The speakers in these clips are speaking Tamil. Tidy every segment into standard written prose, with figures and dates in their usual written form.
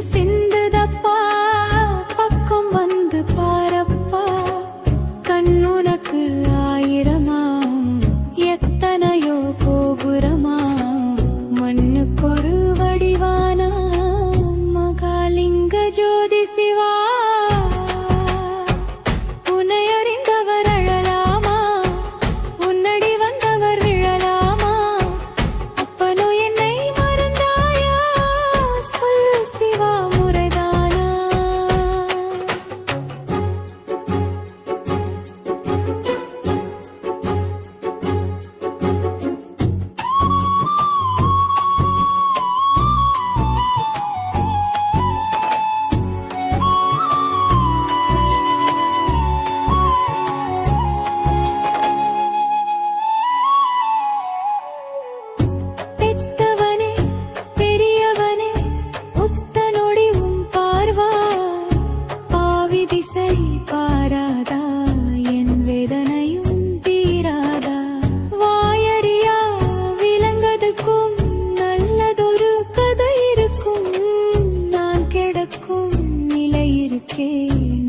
சிந்துதப்பா பக்கம் வந்து பாரப்பா கண்ணுனக்கு ஆயிரமாம் எத்தனையோ கோபுரமாம் மண்ணுக்கொரு வடிவான மகாலிங்க ஜோதி சிவா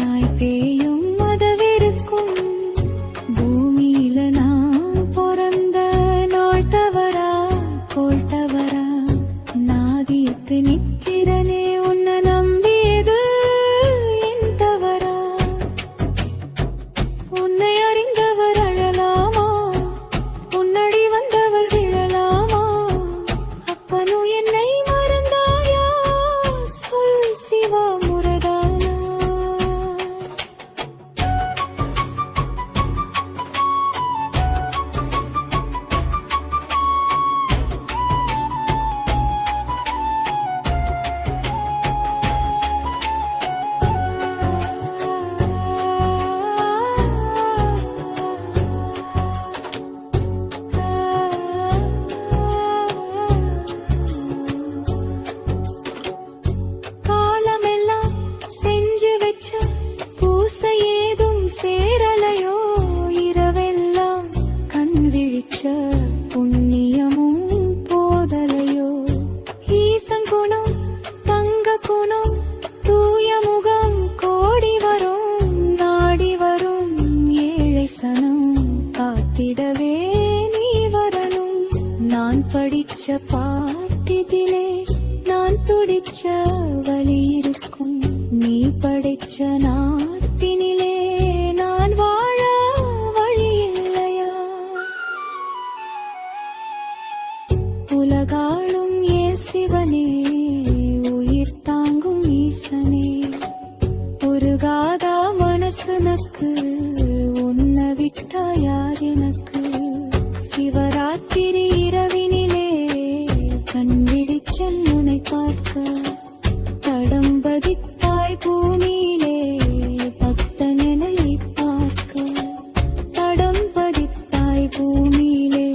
நாய் பேயும் மதவிருக்கும் பூமியில நான் பிறந்த நாள் தவறா கோள் தவறா நாதியத்து நிக்கிறனே உன்னை நம்பியது என் தவறா உன்னை அறிந்தவர் அழலாமா உன்னடி வந்தவர் விழலாமா அப்பனும் என்னை மறந்தாயா சொல் சிவா முரதா ஏதும் சேரலையோ இரவெல்லாம் கண் விழிச்ச புண்ணியமும் போதலையோ ஈசங்குணம் தங்க குணம் தூய முகம் கோடி வரும் நாடி வரும் ஏழை சனம் காத்திடவே நீ வரணும் நான் படிச்ச பாட்டிதிலே நான் துடிச்ச வலி இருக்கும் நீ படிச்ச நாட்டினிலே நான் வாழ வழி இல்லையா உலகாளும் ஏ சிவனே உயிர் தாங்கும் ஈசனே உருகாதா மனசுனக்கு உன்னை விட்டா யார் எனக்கு சிவராத்திரி இரவினிலே கண் விழிச்சன் உன்னை பார்க்க தடம்பதித்தாய் பூமியிலே பக்தன் என்னை பார்க்க தடம்பதித்தாய் பூமியிலே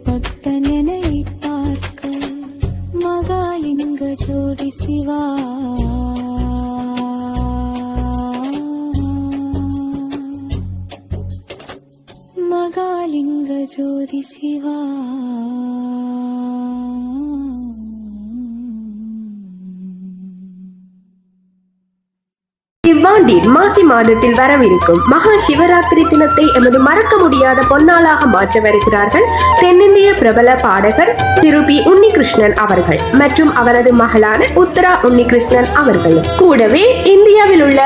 பக்தன் என்னை பார்க்க மகாலிங்க ஜோதி சிவா மகாலிங்க ஜோதி சிவா இவ்வாண்டின் மாசி மாதத்தில் வரவிருக்கும் மகா சிவராத்திரி தினத்தை எமது மறக்க முடியாத பொன்னாளாக மாற்ற வருகிறார்கள் தென்னிந்திய பிரபல பாடகர் திரு பி உன்னிகிருஷ்ணன் அவர்கள் மற்றும் அவரது மகளான உத்தரா உன்னிகிருஷ்ணன் அவர்கள். கூடவே இந்தியாவில் உள்ள